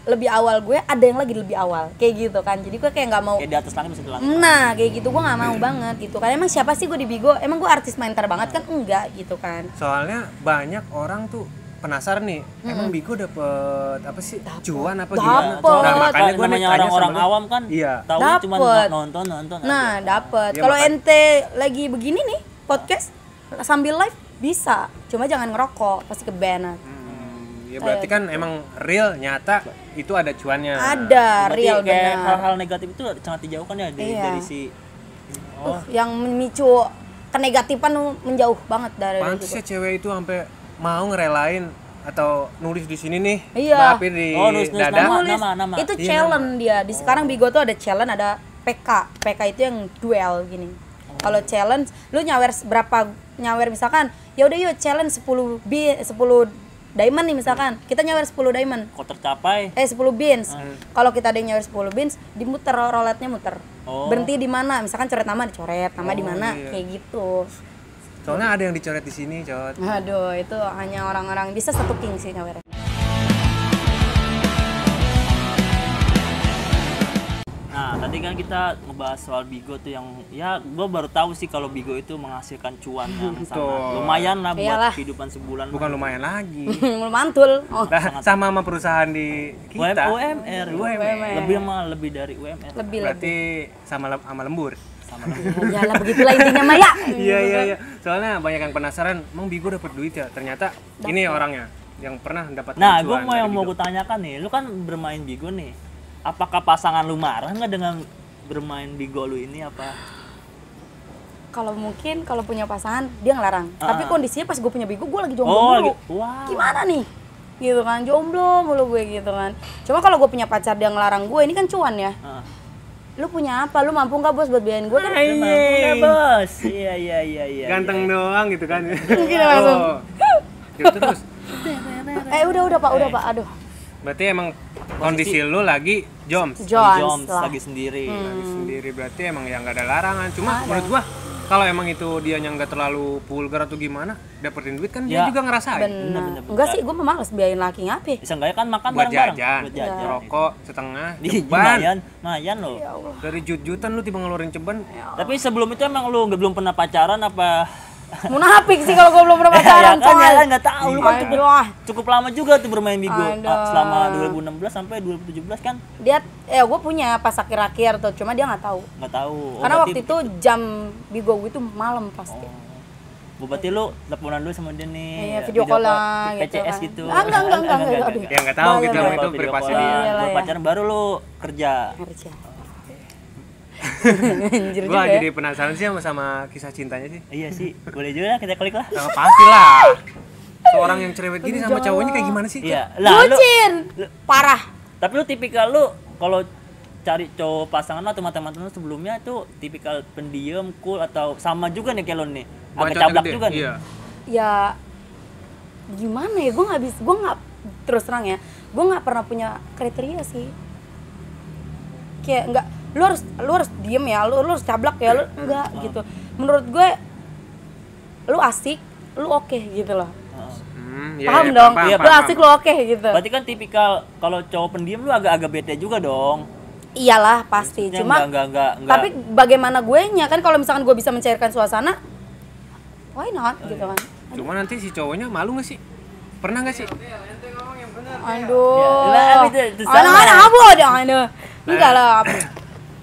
lebih awal gue ada yang lagi lebih awal kayak gitu kan. Jadi gue kayak nggak mau. Kayak di atas langit bisa dilangkah. Nah kayak gitu gue nggak mau banget gitu. Karena emang siapa sih gue di Bigo? Emang gue artis mainter banget kan? Enggak gitu kan. Soalnya banyak orang tuh penasaran nih, emang Bigo dapet apa sih, cuan apa gimana? Dapet. Nah makanya gue namanya orang-orang awam kan tahu cuma nonton nah aja. dapet. Ya, Kalau ente lagi begini nih podcast sambil live bisa, cuma jangan ngerokok, pasti ke-ban. Ya berarti kan emang real, nyata itu ada cuannya. Ada Berarti real kayak benar. hal-hal negatif itu sangat dijauhkan ya dari si Yang memicu kenegatifan menjauh banget dari Pantes ya cewek itu sampai mau ngerelain atau nulis di sini nih, Iya. maafin di nulis dada. nama. Itu challenge dia. Di sekarang Bigo tuh ada challenge, ada PK. PK itu yang duel gini. Kalau challenge, lu nyawer misalkan, ya udah yuk challenge 10 diamond nih misalkan. Kita nyawer 10 diamond. Kok tercapai? 10 beans. Kalau kita ada yang nyawer 10 beans, dimuter roletnya muter. Berhenti di mana? Misalkan coret nama dicoret, nama di mana? Kayak gitu. Soalnya ada yang dicoret di sini, Cot. Aduh, itu hanya orang-orang bisa satu king sih nyawer. Nah, tadi kan kita ngebahas soal Bigo tuh yang ya gue baru tahu sih kalau Bigo itu menghasilkan cuan yang sangat lumayan lah buat Iyalah. kehidupan sebulan. Bukan lumayan lagi. Mantul. Nah, sama perusahaan di kita. UMR. Lebih dari UMR. Berarti sama lembur. Ya lah begitulah intinya mah ya. Iya. Soalnya banyak yang penasaran, emang Bigo dapat duit ya? Ternyata ini orangnya yang pernah dapat Nah, gue cuan dari mau Bigo. gue tanyakan nih, lu kan bermain Bigo nih. Apakah pasangan lu marah nggak dengan bermain Bigo lu ini apa? Kalau mungkin kalau punya pasangan dia ngelarang. Tapi kondisinya pas gue punya Bigo, gue lagi jomblo dulu. Wow. Gimana nih? Gitu kan, jomblo mulu gue gitu kan. Cuma kalau gue punya pacar dia ngelarang gue, ini kan cuan ya. Lu punya apa? Lu mampu nggak bos buat biayain gue kan? Iya bos. Iya. Ganteng doang gitu kan. Mungkin langsung. Terus. Udah pak. Aduh. Berarti emang kondisi lu lagi joms Jones lah. lagi sendiri. lagi sendiri, berarti emang ya nggak ada larangan. Cuma menurut gua kalau emang itu dia yang nggak terlalu vulgar atau gimana, dapetin duit kan dia juga ngerasain. Bener. Enggak sih, gue males biayain laki ngapain. Bisa nggak ya kan makan Buat bareng-bareng. jajan, rokok setengah, Lumayan loh. dari jut-jutan lu tiba ngeluarin ceban. Tapi sebelum itu emang lu belum pernah pacaran apa? Munafik sih kalau gue belum pernah pacaran. Ya kan nggak tahu lu kan Aduh. cukup lama juga tuh bermain Bigo. Aduh. Selama 2016 sampai 2017 kan? Dia gue punya pas akhir-akhir tuh, cuma dia nggak tahu. Nggak tahu. Karena waktu itu jam Bigo gue itu malam pasti. Berarti lu teleponan dulu sama dia nih. Iya, video call-an gitu PCS kan. gitu. Enggak. Aduh. Ya nggak tahu gitu, Bahaya. itu privasi Iya, dia. Iyalah, ya. pacaran baru lu kerja. Kerja. Anjir Gua juga ya. jadi penasaran sih sama kisah cintanya sih. Iya sih, boleh juga kita klik lah. Nah, pasti lah. Seorang yang cerewet gini sama cowoknya kayak gimana sih? Iya. Lah lu Bucin. Parah. tapi lu tipikal lu kalau cari cowok pasangan lu atau mantan-mantan lu sebelumnya tuh tipikal pendiam, cool atau sama juga nih kayak lu nih. Agak Bacotnya cablak gede. juga nih. Iya. Ya gimana ya, gue nggak terus terang ya, gue nggak pernah punya kriteria sih. Kayak nggak, lu harus diem ya, lu harus cablak ya, lu enggak gitu. Menurut gue lu asik, lu oke gitu loh. Iya, Paham iya, dong, paham, lu asik lu oke gitu. Berarti kan tipikal kalau cowok pendiam lu agak-agak bete juga dong. Iyalah pasti, Maksudnya cuma enggak. tapi bagaimana gue nya kan, kalau misalkan gue bisa mencairkan suasana, why not gitu kan. Cuma nanti si cowoknya malu nggak sih? Pernah nggak sih? Aduh. Ya, itu salah. Anak-anak apa dong aduh. Enggak lah.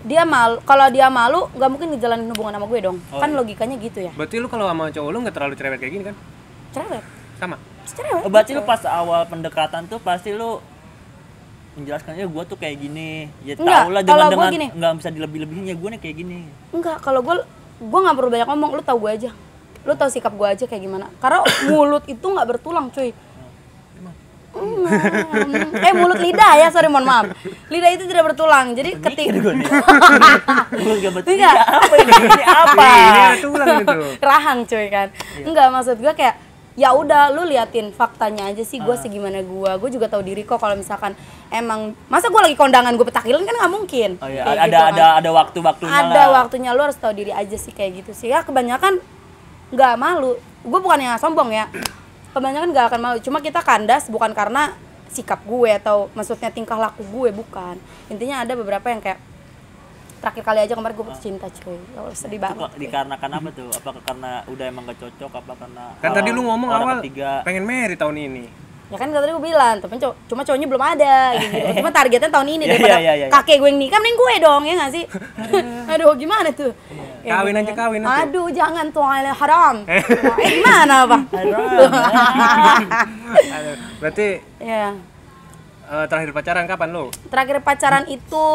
Dia malu, kalau dia malu nggak mungkin ngejalanin hubungan sama gue dong. Kan logikanya gitu ya. Berarti lu kalau sama cowok lu nggak terlalu cerewet kayak gini kan? Cerewet. Sama. Cerewet. Berarti lu pas awal pendekatan tuh pasti lu menjelaskannya gue tuh kayak gini. Ya Enggak, tau lah kalau dengan gua gini. nggak bisa dilebih-lebihin ya gue nih kayak gini. Enggak, kalau gue nggak perlu banyak ngomong, lu tahu gue aja. Lu tahu sikap gue aja kayak gimana. Karena mulut itu nggak bertulang, cuy. Mulut lidah ya, sorry mohon maaf. Lidah itu tidak bertulang. Jadi ketika Mulut gak bertulang. Enggak. Apa ini apa? Ini ada tulang itu. rahang cuy kan. Enggak, maksud gue kayak ya udah lu liatin faktanya aja sih, gue segimana gue juga tahu diri kok. Kalau misalkan emang masa gue lagi kondangan gue petakilan kan nggak mungkin. Oh iya, Kayak gitu kan. ada waktu-waktunya lah. Ada waktunya, lu harus tahu diri aja sih kayak gitu sih. Ya kebanyakan nggak malu. Gue bukannya sombong ya. Kebanyakan nggak akan malu. Cuma kita kandas bukan karena sikap gue atau maksudnya tingkah laku gue, bukan. Intinya ada beberapa yang kayak terakhir kali aja kemarin gue putus cinta cuy. Oh, sedih Itu banget. kok dikarenakan apa tuh? Apakah karena udah emang gak cocok? Apa karena Kan tadi lu ngomong orang awal ketiga? pengen marry tahun ini. Ya kan tadi gue bilang, tapi cuma cowoknya belum ada gitu. Cuma targetnya tahun ini Iya, daripada iya, iya. kakek gue yang nikah, mending gue dong ya nggak sih? Aduh gimana tuh? Ya, Kawin gitu aja, kan. kawin aja. Aduh jangan tuh haram. Gimana apa? Aduh, berarti Ya terakhir pacaran kapan lu? terakhir pacaran itu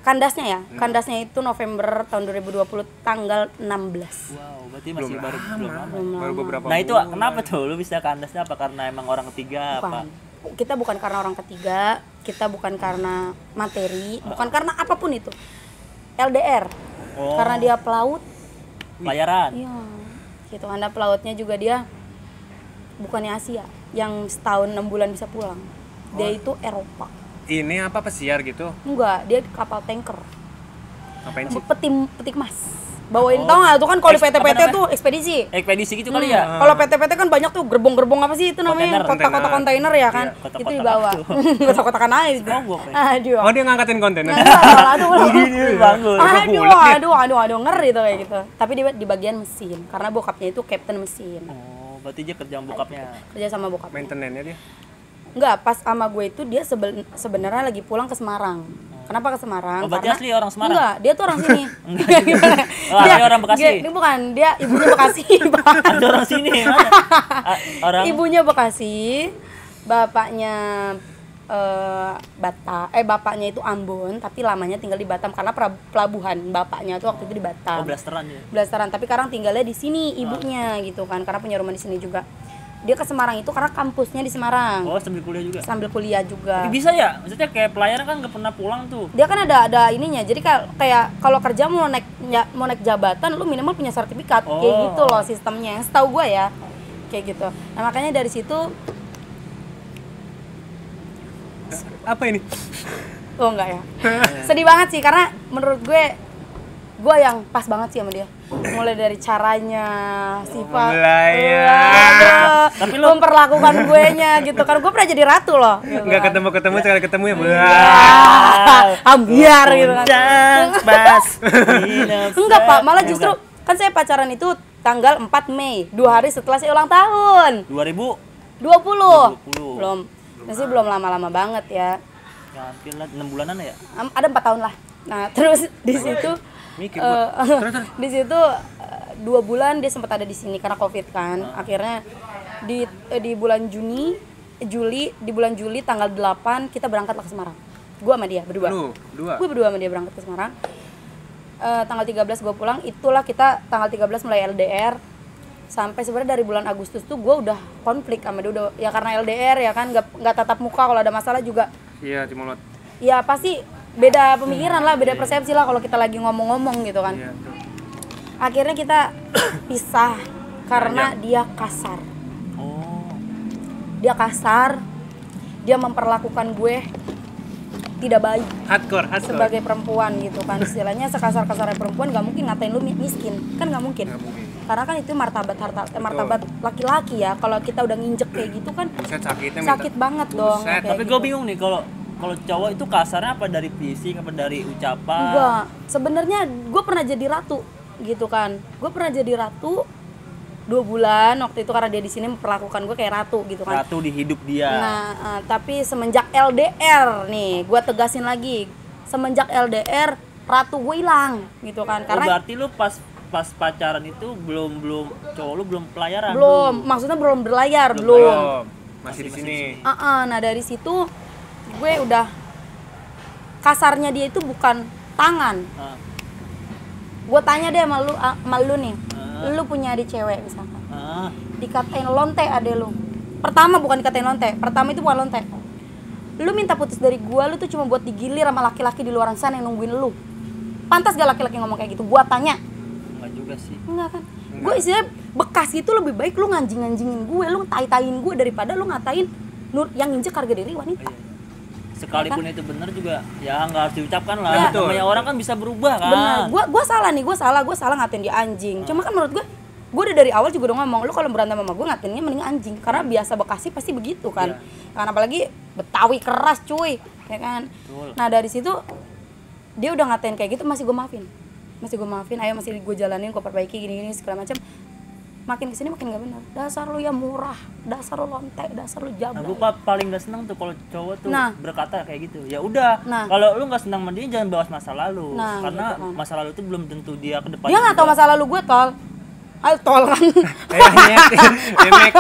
kandasnya ya, kandasnya itu November tahun 2020 tanggal 16. Wow, berarti masih baru belum lama. Baru beberapa Nah itu bulan. kenapa tuh lu bisa kandasnya? Apa karena emang orang ketiga apa? Bukan. Kita bukan karena orang ketiga, kita bukan karena materi, bukan karena apapun itu. LDR. Oh. Karena dia pelaut. Bayaran. Iya. Gitu. Anda pelautnya juga dia bukannya Asia yang setahun 6 bulan bisa pulang. Dia itu Eropa. Ini apa pesiar gitu? Enggak, dia kapal tanker. Ngapain sih? Petik mas. Bawain tau nggak? Itu kan kalau Apa PT-PT namanya? tuh ekspedisi. Ekspedisi gitu kali ya? Kalau PT-PT kan banyak tuh gerbong-gerbong apa sih itu namanya? Kontainer. Kota-kota kontainer ya kan? Iya, Itu kotak-kotak dibawa. tuh. Kotak-kotak kan aja. Mogok ya? Aduh. Oh dia ngangkatin kontainer. Bangun. Aduh, ngeri tuh kayak gitu. Tapi dia di bagian mesin, karena bokapnya itu kapten mesin. Oh, berarti dia kerja sama bokapnya. Kerja sama bokapnya. Maintenance-nya dia. Enggak, pas sama gue itu dia sebenarnya lagi pulang ke Semarang. Kenapa ke Semarang? Oh, berarti Karena asli orang Semarang? Enggak, dia tuh orang sini. Gimana? Oh, asli orang Bekasi? Dia bukan, dia ibunya Bekasi. Ada orang sini mana? Orang Ibunya Bekasi, bapaknya bapaknya itu Ambon, tapi lamanya tinggal di Batam karena pelabuhan bapaknya tuh waktu itu di Batam. blasteran ya. Blasteran, tapi sekarang tinggalnya di sini ibunya gitu kan, karena punya rumah di sini juga. Dia ke Semarang itu karena kampusnya di Semarang. Oh, sambil kuliah juga. Sambil kuliah juga. Tapi bisa ya? Maksudnya kayak pelayaran kan nggak pernah pulang tuh. Dia kan ada ininya. Jadi kayak kalau kerja mau naik jabatan lu minimal punya sertifikat. Kayak gitu loh sistemnya. Setahu gue ya. Kayak gitu. Nah, makanya dari situ Apa ini? oh enggak ya. Sedih banget sih karena menurut gue yang pas banget sih sama dia. Mulai dari caranya, sifat, Mulai ya. aduh, Tapi lu- memperlakukan gue nya gitu kan. Gue pernah jadi ratu loh. Gitu Enggak kan. ketemu sekali ketemu ya. Ambiar gitu kan. Bas. Enggak pak, malah justru kan saya pacaran itu tanggal 4 Mei, 2 hari setelah saya ulang tahun 2000 20. Masih belum lama-lama banget ya. ya hampir lah 6 bulanan ya. Ada 4 tahun lah. Nah terus di situ Mikir gua. di situ 2 bulan dia sempat ada di sini karena COVID kan. Akhirnya di bulan Juli tanggal 8 kita berangkat ke Semarang. Gua sama dia berdua. Lu, dua. Gue berdua sama dia berangkat ke Semarang. Tanggal 13 gue pulang, itulah kita tanggal 13 mulai LDR. Sampai sebenarnya dari bulan Agustus tuh gue udah konflik sama dia, udah ya karena LDR ya kan, nggak tatap muka, kalau ada masalah juga Iya, cuma lot. ya pasti beda pemikiran lah, beda persepsi lah kalau kita lagi ngomong-ngomong gitu kan. Iya, tuh. Akhirnya kita pisah karena dia kasar. Oh. Dia kasar, dia memperlakukan gue tidak baik Hardcore. sebagai perempuan gitu kan. Istilahnya sekasar-kasarnya perempuan gak mungkin ngatain lu miskin, kan gak mungkin. Nggak mungkin. Karena kan itu martabat laki-laki ya. Kalau kita udah nginjek kayak gitu kan Buset, sakitnya sakit banget dong. Buset, kayak Tapi gitu. gue bingung nih kalau cowok itu kasarnya apa dari fisik apa dari ucapan? Enggak, sebenarnya gue pernah jadi ratu gitu kan. Gue pernah jadi ratu 2 bulan waktu itu karena dia di sini memperlakukan gue kayak ratu gitu kan. Ratu di hidup dia. Nah, tapi semenjak LDR nih, gue tegasin lagi, semenjak LDR ratu gue hilang gitu kan. Karena berarti lu pas pacaran itu belum cowok lu belum pelayaran? Maksudnya belum berlayar, belum. Masih di sini. Nah dari situ gue udah kasarnya dia itu bukan tangan. Gue tanya deh sama lu nih, lu punya adik cewek misalkan, dikatain lonte adek lu. Pertama bukan dikatain lonte, pertama itu bukan lonte. Lu minta putus dari gue, lu tuh cuma buat digilir sama laki-laki di luar sana yang nungguin lu. Pantas gak laki-laki ngomong kayak gitu? Gue tanya. Enggak juga sih. Enggak kan? Gue istilahnya bekas itu lebih baik lu nganjing-nganjingin gue, lu tai-taiin gue daripada lu ngatain yang nginjek harga diri wanita. Sekalipun ya kan? Itu benar juga ya nggak harus diucapkan lah. Ya, namanya orang kan bisa berubah kan. Bener, gue salah nih, gue salah ngatain dia anjing. Cuma kan menurut gue udah dari awal juga udah ngomong, lu kalau berantem sama gue ngatainnya mending anjing, karena biasa Bekasi pasti begitu kan. Karena apalagi Betawi keras cuy, ya kan. Betul. Nah dari situ dia udah ngatain kayak gitu, masih gue maafin, ayo masih gue jalanin, gue perbaiki gini-gini segala macam. Makin kesini makin gak benar. Dasar lu ya murah, dasar lu lontek, dasar lu jablay. Nah, gue paling gak senang tuh kalau cowok tuh berkata kayak gitu. Ya udah, kalau lu gak senang sama dia jangan bahas masa lalu. Karena gitu kan. Masa lalu itu belum tentu dia ke depan. Dia nggak tahu masa lalu gue, tol. Tol kan. Emek.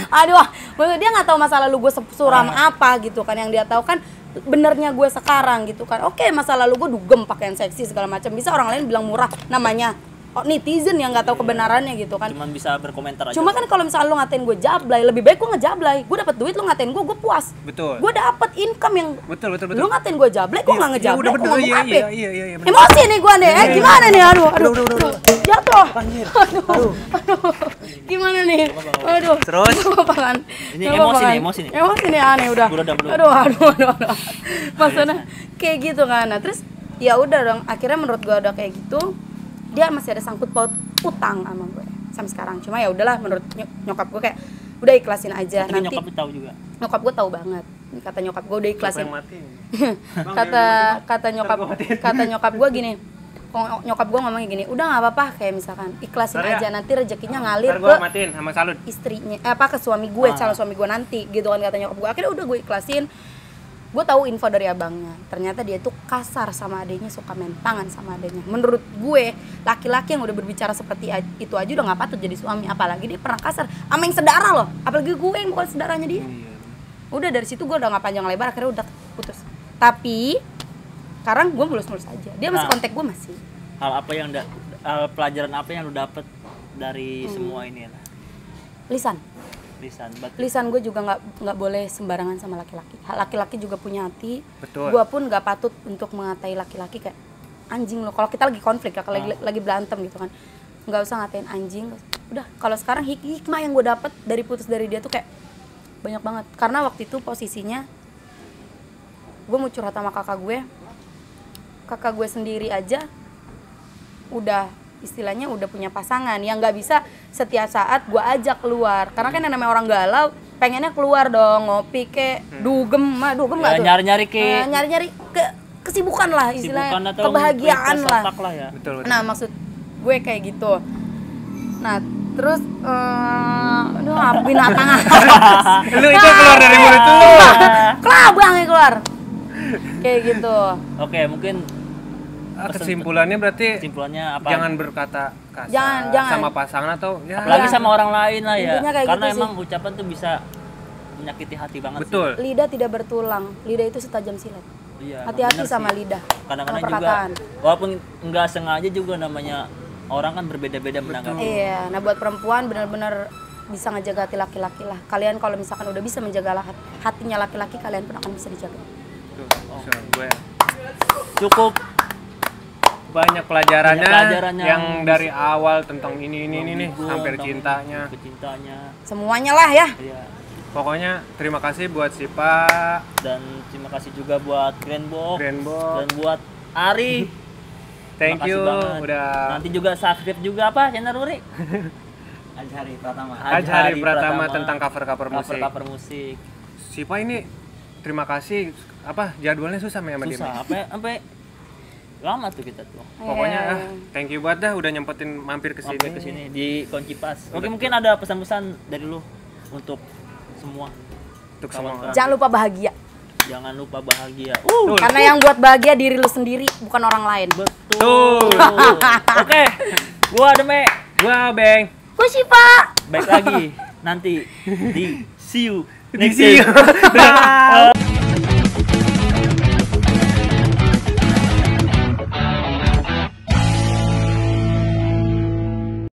Aduh, maksud dia nggak tahu masa lalu gue suram apa gitu kan. Yang dia tahu kan benernya gue sekarang gitu kan. Oke, masa lalu gue dugem pakaian seksi segala macam. Bisa orang lain bilang murah, namanya netizen yang nggak tahu kebenarannya gitu kan. Cuman bisa berkomentar aja. Cuma kan kalau misalnya lu ngatain gue jablay, lebih baik gue ngejablay. Gue dapat duit, lu ngatain gue puas. Betul. Gue dapat income yang betul. Lu ngatain gue jablay, gue nggak ngejablay. Udah iya. Emosi nih gue nih. Gimana nih? Aduh. Jatuh. Aduh. Gimana nih? Aduh. Terus. Apaan? Ini emosi nih. Emosi nih aneh udah. Aduh. Maksudnya kayak gitu kan. Nah, terus ya udah dong. Akhirnya menurut gue udah kayak gitu. Dia masih ada sangkut paut utang sama gue sampai sekarang. Cuma ya udahlah, menurut nyokap gue kayak udah ikhlasin aja. Tapi nanti nyokap tahu juga. Nyokap gue tahu banget. Kata nyokap gue udah ikhlasin. kata nyokap gue gini. Nyokap gue ngomongnya gini, udah nggak apa-apa, kayak misalkan ikhlasin aja, nanti rezekinya ngalir ke istrinya, ke suami gue, calon suami gue nanti, gitu kan kata nyokap gue. Akhirnya udah gue ikhlasin. Gue tahu info dari abangnya, ternyata dia tuh kasar sama adiknya, suka main tangan sama adiknya. Menurut gue, laki-laki yang udah berbicara seperti itu aja udah nggak patut jadi suami, apalagi dia pernah kasar sama yang sedara loh, apalagi gue yang bukan sedaranya dia. Udah dari situ gue udah nggak panjang lebar, akhirnya udah putus. Tapi sekarang gue mulus-mulus aja, dia masih kontak gue masih. Pelajaran apa yang lu dapet dari semua ini lah? Lisan gue juga nggak boleh sembarangan sama laki-laki. Laki-laki juga punya hati. Betul. Gue pun nggak patut untuk mengatai laki-laki kayak anjing lo. Kalau kita lagi konflik, kalau lagi berantem gitu kan, nggak usah ngatain anjing. Udah. Kalau sekarang hikmah yang gue dapet dari putus dari dia tuh kayak banyak banget. Karena waktu itu posisinya gue mau curhat sama kakak gue sendiri aja udah istilahnya udah punya pasangan yang nggak bisa setiap saat gue ajak keluar, karena kan yang namanya orang galau pengennya keluar dong, ngopi ke dugem nggak tuh, nyari kesibukan lah istilahnya, kebahagiaan lah. Ya. Betul. Nah maksud gue kayak gitu. Nah terus binatang lu itu keluar dari mulut lu, kelabangnya keluar kayak gitu. Oke, mungkin kesimpulannya berarti apa? Jangan berkata kasar jangan sama pasangan atau ya, apalagi sama orang lain lah ya. Karena gitu emang ucapan tuh bisa menyakiti hati banget. Betul. Sih. Lidah tidak bertulang, lidah itu setajam silet. Iya, hati-hati sama lidah. Kadang-kadang juga walaupun nggak sengaja juga namanya orang kan berbeda-beda menanggapi. Iya, nah buat perempuan benar-benar bisa ngejaga hati laki-laki lah. Kalian kalau misalkan udah bisa menjaga hatinya laki-laki, kalian pun akan bisa dijaga. Gue cukup banyak pelajarannya yang dari awal tentang ini sampai cintanya. Semuanya lah ya. Iya. Pokoknya terima kasih buat Sipa dan terima kasih juga buat Grandbox dan buat Ari. Thank you udah. Nanti juga subscribe juga apa channel Uri? Ajhari Pratama tentang cover musik. Sipa ini terima kasih, jadwalnya susah sama dia. Sampai lama tuh kita tuh. Pokoknya Iya. thank you banget dah udah nyempetin mampir ke Sampai sini. ke sini di Kunci Pas. Oke, mungkin ada pesan-pesan dari lu untuk semua. Untuk semua orang. Jangan lupa bahagia. Jangan lupa bahagia. Karena yang buat bahagia diri lu sendiri, bukan orang lain. Betul. Oke. Gua Deme, Gua Beng. Gue Syifa. baik lagi nanti di see you next See you. time.